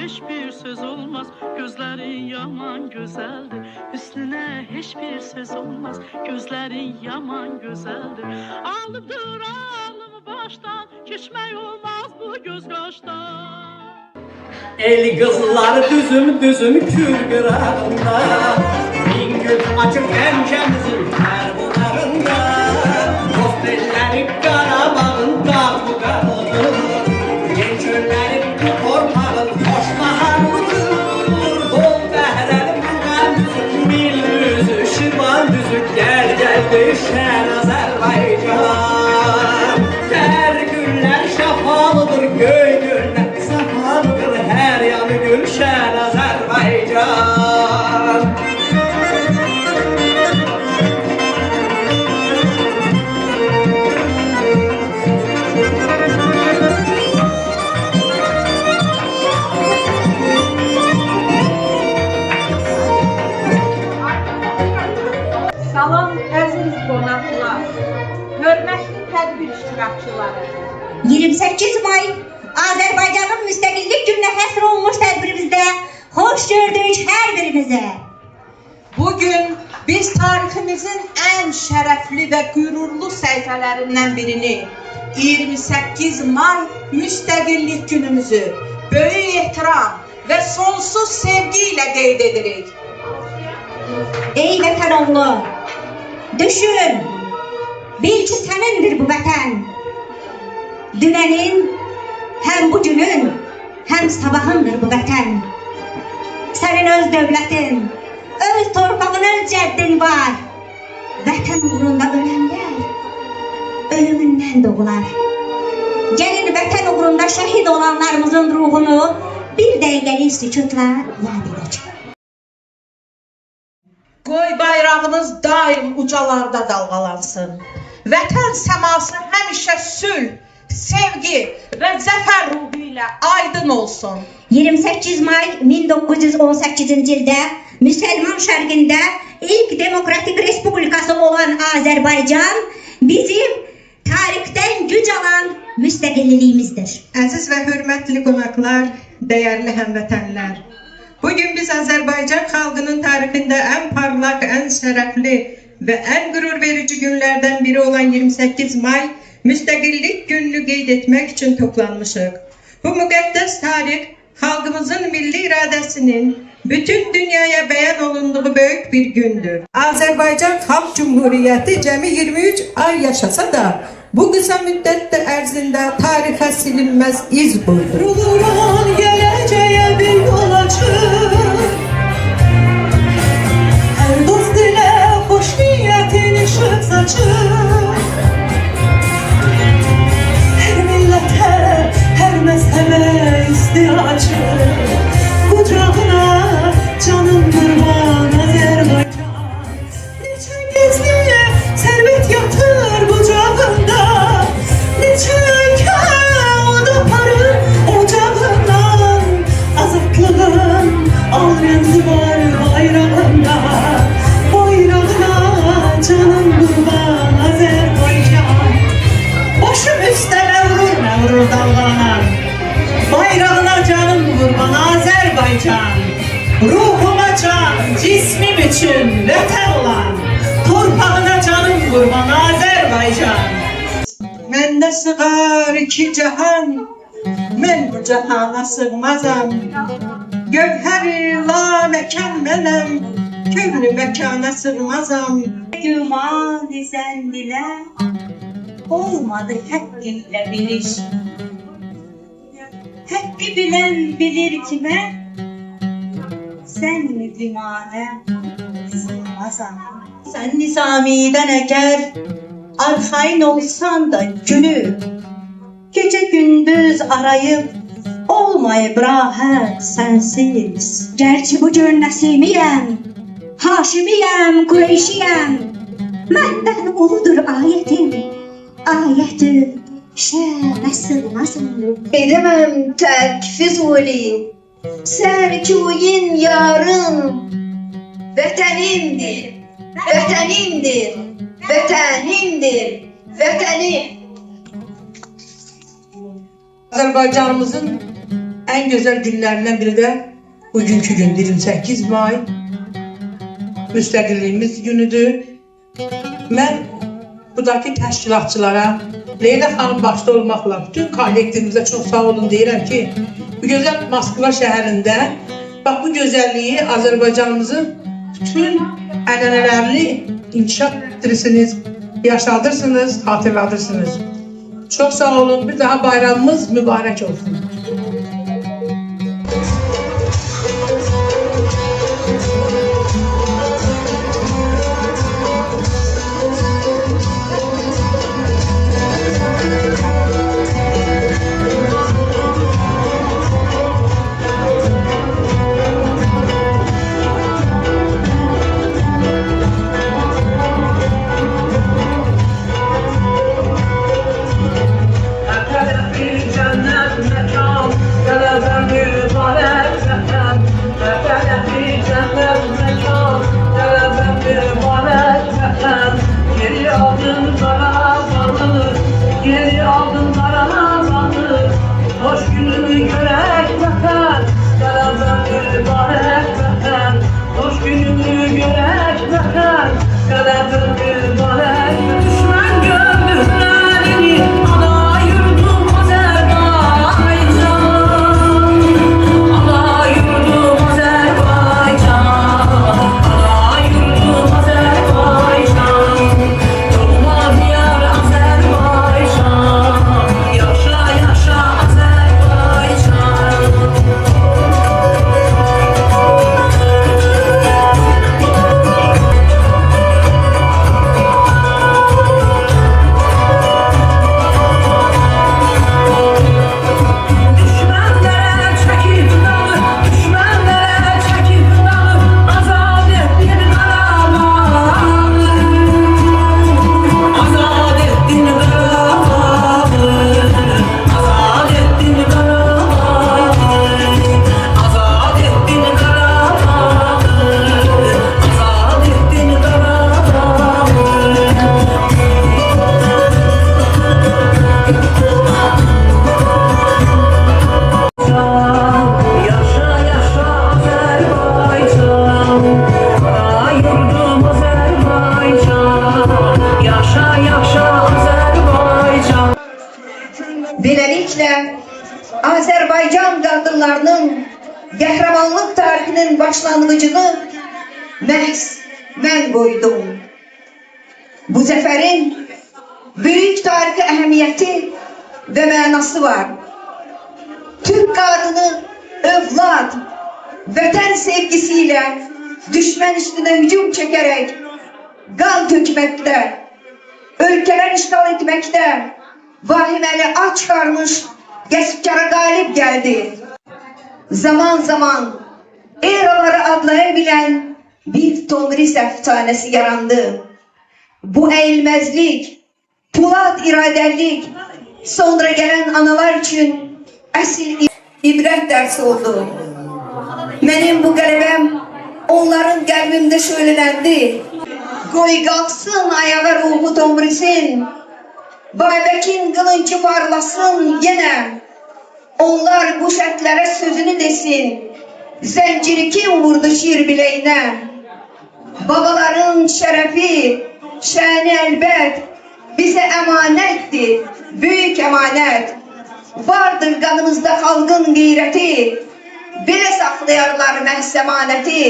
hiçbir söz olmaz. Gözlerin yaman güzeldir. Hüsnüne hiçbir söz olmaz. Gözlerin yaman güzeldir. Aldır alımı baştan, geçmek olmaz bu göz kaştan. El kızlar düzüm düzüm kül kırağında, bin gün açık pençemizin pervularında. Dost elleri Qarabağın dağlı qarıdır, genç önlerin torpağın hoş baharlıdır. Bol bəhrəlimdən düzüm, mil düzü, şirvan düzü, gel düşən Azərbaycan. Ter günlər şəfalıdır, göy günlər safalıdır, her yanı gülşen Azerbaycan. Salam əziz qonaqlar, hörmətli tədbir iştirakçıları. 28 May Azerbaycan'ın müstakillik gününe həsr olmuş tədbirimizdə hoş gördük hər birinize. Bugün biz tariximizin en şərəfli ve qürurlu səhifələrindən birini, 28 May müstəqillik günümüzü böyük ehtiram ve sonsuz sevgi ile qeyd edirik. Ey vətən oğlu, düşün, bil ki sənindir bu vətən. Dünənin, hem bugünün, hem sabahındır bu vətən. Sənin öz dövlətin, öz torpağın, öz cəddin var. Vətən uğrunda ölənlər, ölümündən doğular. Gəlin vətən uğrunda şəhid olanlarımızın ruhunu bir dəqiqəlik sükutla yad edək. Qoy bayrağınız daim ucalarda dalğalansın. Vətən səması həmişə sülh, sevgi ve zəfər ruhu ilə aydın olsun. 28 May 1918-ci ildə Müsəlman şərqində ilk demokratik respublikası olan Azərbaycan bizim tarixdən güc alan müstəqilliyimizdir. Əziz və hörmətli qonaqlar, dəyərli həmvətənlər. Bugün biz Azərbaycan xalqının tarixində en parlak, en şərəfli ve en gurur verici günlerden biri olan 28 May müstəqillik gününü qeyd etmək üçün toplanmışıq. Bu müqəddəs tarix xalqımızın milli iradəsinin bütün dünyaya beyan olunduğu büyük bir gündür. Azərbaycan Xalq Cumhuriyyəti cəmi 23 ay yaşasa da bu kısa müddət ərzində tarixə silinməz iz qoydu. Uluran gələcəyə bir yol açır, hər dost ilə xoş niyyətin işıq saçır. Hər millətə, hər məzhəbə isti açır, qucağına canım qurban Azərbaycan. Neçə gezliyə sərvət yatır qucağında, neçə ölkə od aparır ocağından. Azadlığın al rəmzi var bayrağında, bayrağına canım qurban Azərbaycan. Başım üstə məvrur dalğalanan, bayrağına canım qurban Azərbaycan. Ruhuma can, cismim üçün vətən olan, torpağına canım qurban Azərbaycan. Məndə sığar iki cahan, mən bu cahana sığmazam. Gövhəri la məkan mənəm, köhnü məkana sığmazam. Güman zəndilə olmadı həqqinlə biliş. Həqqi bilən bilir kimə, sən gümanə sığmazam. Sən Nizami'dən əgər arxain olsan da günü, gecə gündüz arayıb olmayıb rahat sənsiz. Gerçi bu gün Nəsimiyəm, Haşimiyəm, Qureyşiyəm, məndən uludur ayətim, ayətü şənə sığmazım. Edemem terk Füzuli, serkûyin yarın. Vetenimdir, vetenimdir, vetenimdir, vetenim. Azerbaycanımızın en güzel günlerinden biri de bugünkü gün 28 May müstəqilliyimiz günüdür. Mən buradakı təşkilatçılara, Leyla xanım başda olmaqla bütün kollektivimizə çox sağ olun deyirəm ki, bu gözəl Moskva şəhərində bax bu gözəlliyi Azərbaycanımızın bütün ənənələrini inkişaf etdirirsiniz, yaşadırsınız, hatırladırsınız. Çok sağ olun. Bir daha bayramımız mübarek olsun. Geri aldın karavanı, hoş gününü görek vatan. Karavanı mübarek vatan, hoş gününü görek vatan. Karavanı mübarek vatan. Düşman gördüklerini ana yurdum Azerbaycan, ana yurdum Azerbaycan, ana yurdum Azerbaycan. Doğma diyar Azerbaycan, yaşa yaşa Azerbaycan. Düşmanlara çekip dalı, düşmanlara çekip dalı, azad ettin Qarabağı, azad ettin Qarabağı, azad ettin Qarabağı, azad ettin Qarabağı, azad ettin Qarabağı. Yaşa yaşa Azerbaycan, ana yurdum Azerbaycan, yaşa yaşa Azerbaycan. Beləliklə, Azərbaycan qadınlarının qəhrəmanlıq tarixinin başlanğıcını məhz mən qoydum. Bu zəfərin böyük tarixi əhəmiyyəti və mənası var. Türk qadını övlad, vətən sevgisiyle düşmən üstüne hücum çekerek qan tökməkdə, ölkələr işgal etməkdə vahiməli aç çıxarmış qəsbkara qalib gəldi. Zaman zaman eraları adlayabilen bir Tomris efsanesi yarandı. Bu eğilmezlik, Polat iradəlik sonra gelen analar için əsl ibrət dərsi oldu. Mənim bu qələbəm onların qəlbimdə söyləndi. Qoy qalxsın ayağa ruhu Tomris'in, Babəkin qılıncı parlasın yenə. Onlar bu şərtlərə sözünü desin, zənciri kim vurdu şir biləyinə? Babaların şərəfi, şəni əlbət, bizə əmanətdir, böyük əmanət. Vardır qanımızda xalqın qeyrəti, belə saxlayarlar məhsəmanəti,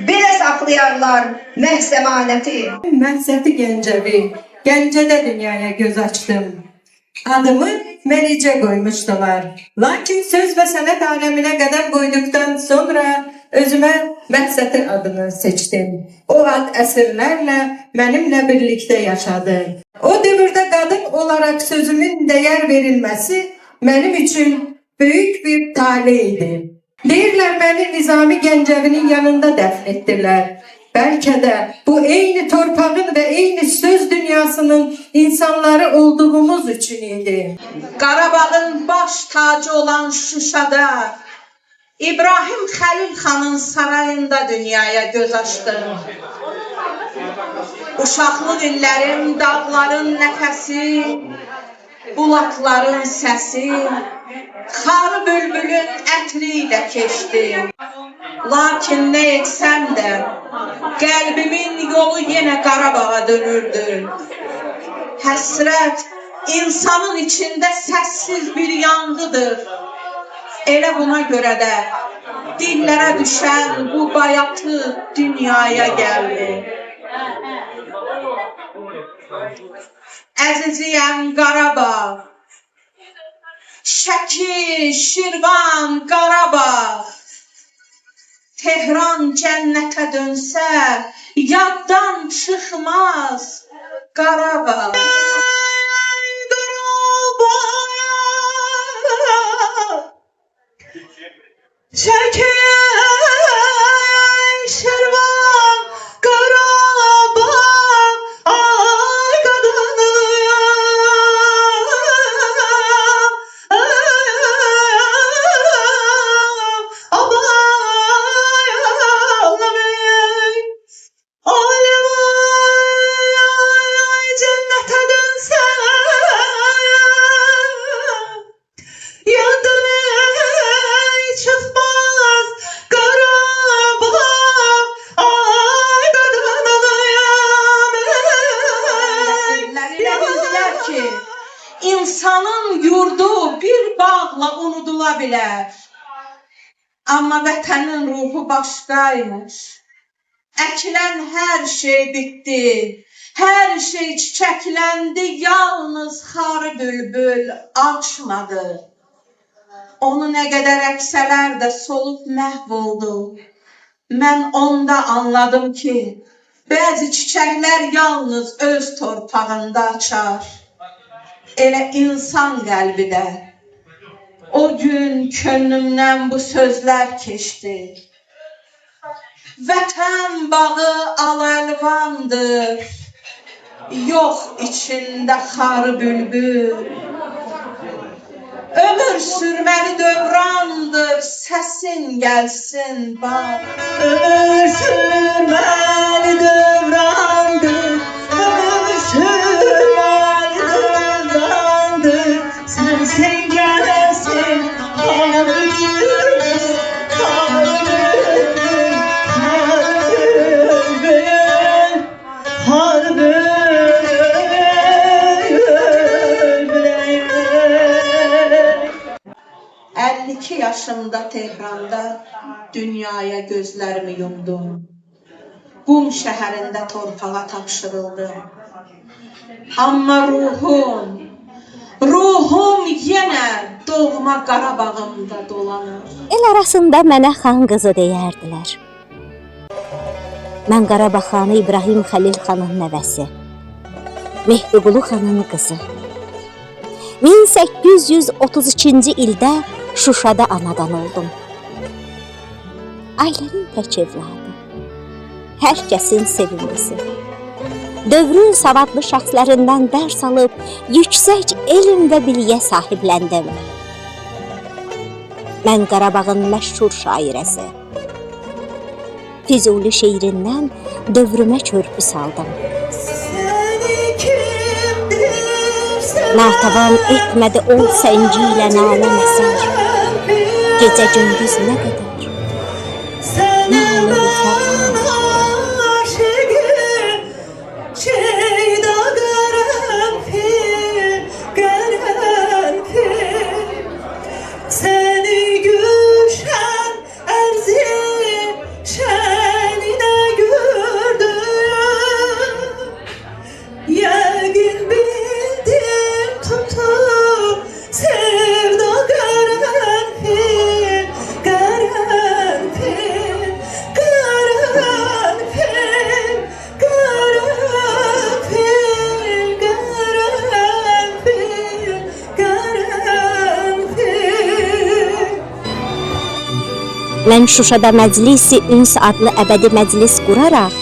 belə saxlayarlar məhsəmanəti. Məhsəti Gəncəvi, Gəncədə dünyaya göz açdım. Adımı Məlicə qoymuşdular. Lakin söz və sənət aləminə qədəm qoyduktan sonra özümə Məhsəti adını seçdim. O ad əsrlərlə mənimlə birlikdə yaşadı. O dövrdə qadın olaraq sözümün dəyər verilməsi mənim üçün böyük bir tale idi. Deyirlər məni Nizami Gəncəvinin yanında dəfn etdilər. Bəlkə də bu eyni torpağın və eyni söz dünyasının insanları olduğumuz üçün idi. Qarabağın baş tacı olan Şuşada İbrahim Xəlil xanın sarayında dünyaya göz açdım. Uşaqlıq illərim, dağların nəfəsi, bulaqların səsi, xarı bülbülün ətri ilə keçdi. Lakin nə etsəm də, qəlbimin yolu yenə Qarabağa dönürdü. Həsrət insanın içində səssiz bir yanğıdır. Elə buna görə də dillərə düşən bu bayatı dünyaya gəldi. Əziziyəm Qarabağ, Şəki, Şirvan, Qarabağ, Tehran cənnətə dönsə, yaddan çıxmaz Qarabağ. Şəki, Şirvan, Qarabağ, ay qadınım, abay ağlamayın, alem ay cənnətə dönsə, yaddan çıxmaz Qarabağ, ay qadınım. Bildilər ki, insanın yurdu bir bağla unudula bilər. Amma vətənin ruhu başqaymış. Əkilən hər şey bitdi, hər şey çiçəkləndi, yalnız xarı bülbül açmadı. Onu nə qədər əksələr də solub məhv oldu. Mən onda anladım ki, bəzi çiçəklər yalnız öz torpağında açar. Elə insan qəlbi də. O gün könlümdən bu sözlər keçdi. Vətən bağı al-əlvandır, yox içində xarı bülbül. Ömür sürməli dövrandır, səsin gəlsin bax. Ömür sürməli dövrandır, ömür sürməli dövrandır, səsin gəlsin xarı bülbül, xarı bülbül, xarı bülbül, xarı bülbül. 52 yaşımda Tehranda dünyaya gözlərimi yumdum. Qum şəhərində torpağa tapşırıldım. Amma ruhum yenə doğma Qarabağımda dolanır. El arasında mənə xan qızı deyərdilər. Mən Qarabağ xanı İbrahim Xəlil xanın nəvəsi, Mehdiqulu xanın qızı. 1832-ci ildə Şuşada anadan oldum. Ailənin tək evladı, hər kəsin sevimlisi. Dövrün savadlı şəxslərindən dərs alıb, yüksək elm və biliyə sahibləndim. Mən Qarabağın məşhur şairəsi. Füzuli şeirindən dövrümə körpü saldım. Natavan etmədi ol sənci ilə nalə məsər. Gecə gündüz nə qədər nalə Mən Şuşada Məclis-i Üns adlı əbədi məclis quraraq,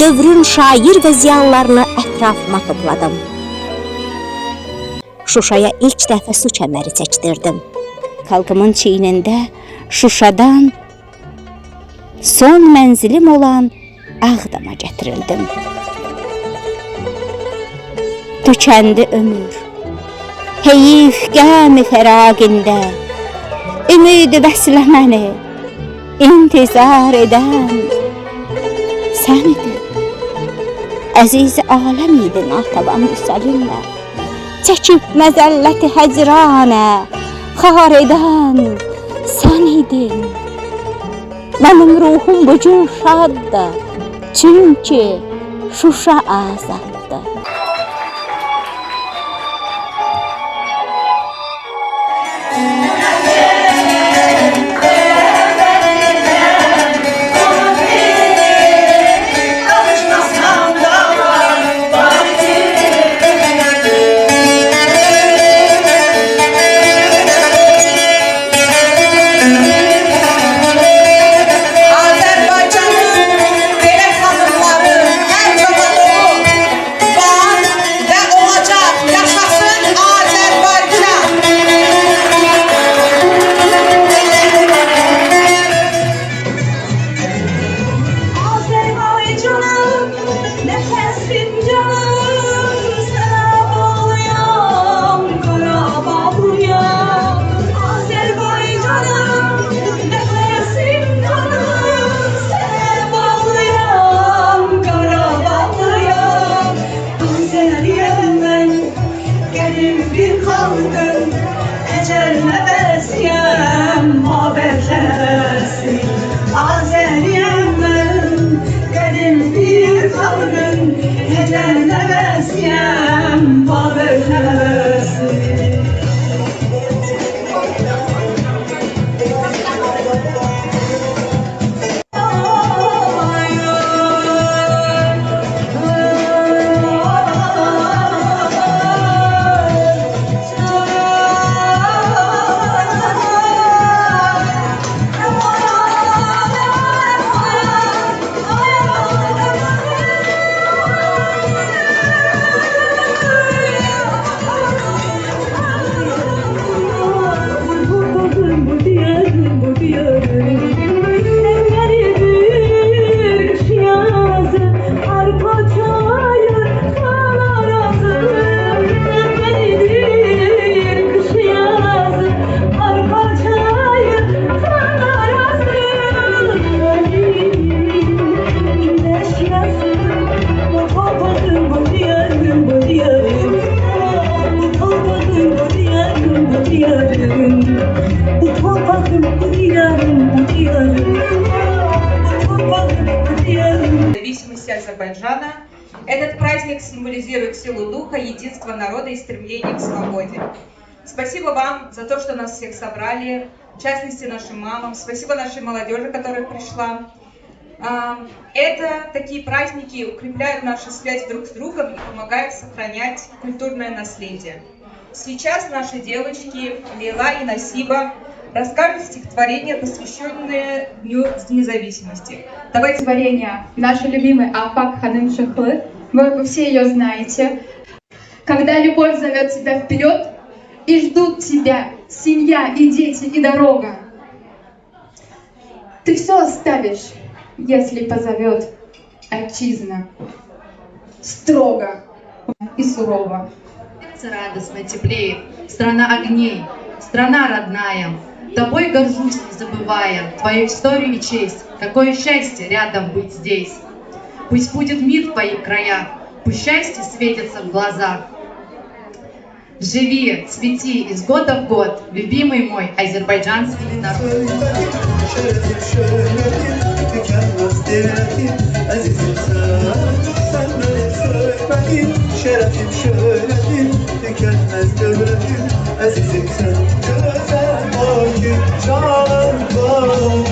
dövrün şair və ziyalılarını ətrafıma topladım. Şuşaya ilk dəfə su kəməri çəkdirdim. Xalqımın çiynində Şuşadan son mənzilim olan Ağdama gətirildim. Tükəndi ömür, heyif qəmi fəraqində, ümidi bəsləməni, intizar edən sən idin. Əziz aləm idin Ataban Müsəlimlə, çəkib məzəlləti həcranə, xar edən sən idin. Mənim ruhum bu gün şaddır, çünki Şuşa azaddır. Независимости Азербайджана. Этот праздник символизирует силу духа, единство народа и стремление к свободе. Спасибо вам за то, что нас всех собрали, в частности нашим мамам. Спасибо нашей молодежи, которая пришла. Такие праздники укрепляют нашу связь друг с другом и помогают сохранять культурное наследие. Сейчас наши девочки Лейла и Насиба расскажут стихотворение, посвященное Дню независимости. Давайте стихотворение нашей любимой Афак Ханым Шахлы. Вы все ее знаете. Когда любовь зовет тебя вперед, и ждут тебя семья и дети и дорога, ты все оставишь, если позовет отчизна строго и сурово. Сердце радостно теплеет, страна огней, страна родная. Тобой горжусь, не забывая твою историю и честь. Какое счастье рядом быть здесь. Пусть будет мир в твоих краях, пусть счастье светится в глазах. Живи, цвети из года в год, любимый мой азербайджанский народ. Şerefim şöhretim, tükenmez devletim, azizim sen, güzel o ki canım bağım.